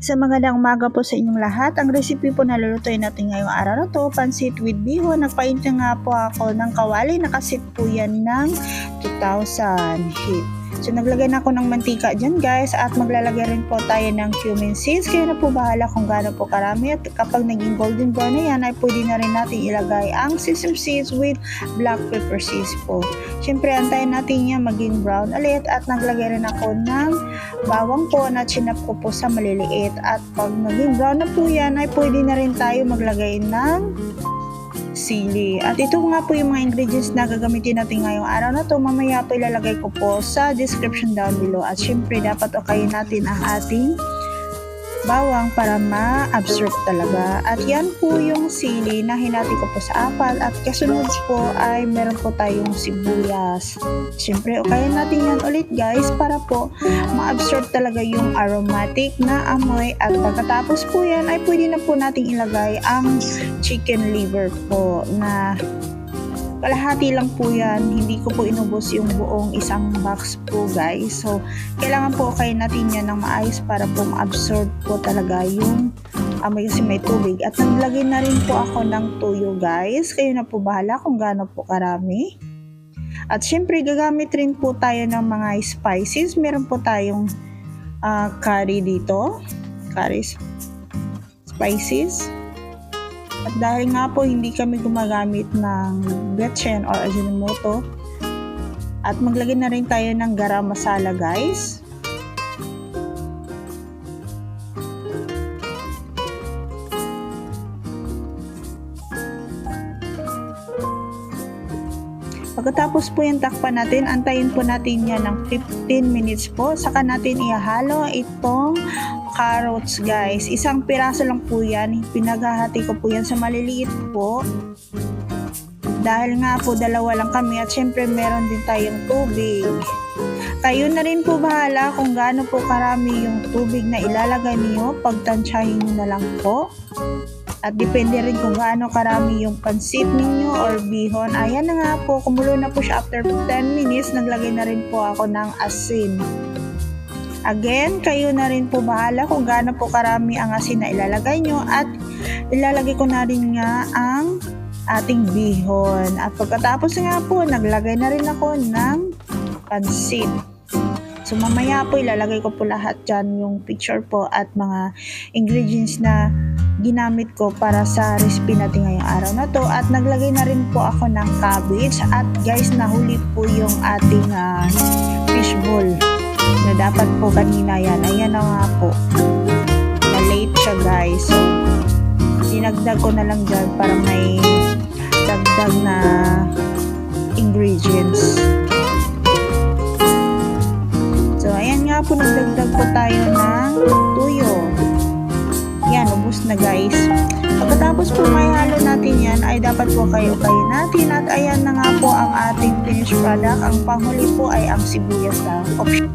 Sa magandang umaga po sa inyong lahat. Ang recipe po na lulutuin natin ngayong araw na to, pansit with bihon. Nagpainta nga po ako ng kawali. Nakasit po yan ng 2,000 heat. So naglagay na ako ng mantika dyan guys, at maglalagay rin po tayo ng cumin seeds. Kayo na po bahala kung gaano po karami, at kapag naging golden brown na yan ay pwede na rin natin ilagay ang sesame seeds with black pepper seeds po. Siyempre antayin natin yan maging brown ulit, at naglagay rin ako ng bawang po na chinap ko po sa maliliit. At pag naging brown na po yan ay pwede na rin tayo maglagay ng sili. At ito nga po yung mga ingredients na gagamitin natin ngayong araw na to. Mamaya po ilalagay ko po sa description down below. At syempre dapat okayin natin ang ating bawang para ma-absorb talaga. At yan po yung sili na hinati ko po sa apat. At kasunod po ay meron po tayong sibuyas. Syempre okayin natin yan ulit guys para po ma-absorb talaga yung aromatic na amoy. At pagkatapos po yan ay pwede na po natin ilagay ang chicken liver po na kalahati lang po yan. Hindi ko po inubos yung buong isang box po guys. So kailangan po okayin natin yan ng maayos para po ma-absorb po talaga yung amoy kasi may tubig. At naglagay na rin po ako ng tuyo guys. Kayo na po bahala kung gaano po karami. At syempre gagamit rin po tayo ng mga spices. Meron po tayong curry dito. Curry spices. At dahil nga po hindi kami gumagamit ng betchin or ajinomoto, at maglagay na rin tayo ng garam masala guys. Pagkatapos po yung takpan natin, antayin po natin yan ng 15 minutes po. Saka natin ihalo itong carrots guys. Isang piraso lang po yan. Pinaghahati ko po yan sa maliliit po. Dahil nga po dalawa lang kami, at syempre meron din tayong tubig. Kayo na rin po bahala kung gaano po karami yung tubig na ilalagay niyo. Pagtansyahin nyo na lang po. At depende rin kung gaano karami yung pansit ninyo or bihon. Ayan na nga po, kumulo na po siya after 10 minutes. Naglagay na rin po ako ng asin. Again, kayo na rin po bahala kung gaano po karami ang asin na ilalagay nyo. At ilalagay ko na rin nga ang ating bihon. At pagkatapos nga po, naglagay na rin ako ng pansit. So mamaya po ilalagay ko po lahat dyan yung picture po at mga ingredients na ginamit ko para sa recipe natin ngayong araw na to. At naglagay na rin po ako ng cabbage. At guys, nahuli po yung ating fishball na dapat po kanina yan. Ayan na nga po, na late siya guys. So dinagdag ko na lang dyan para may dagdag na ingredients. So ayan nga po, nagdagdag po tayo ng tuyo. Yan, ubos na guys. Pagkatapos po may halo natin yan ay dapat po kayo natin. At ayan na nga po ang ating finished product. Ang panghuli po ay ang sibuyas na option.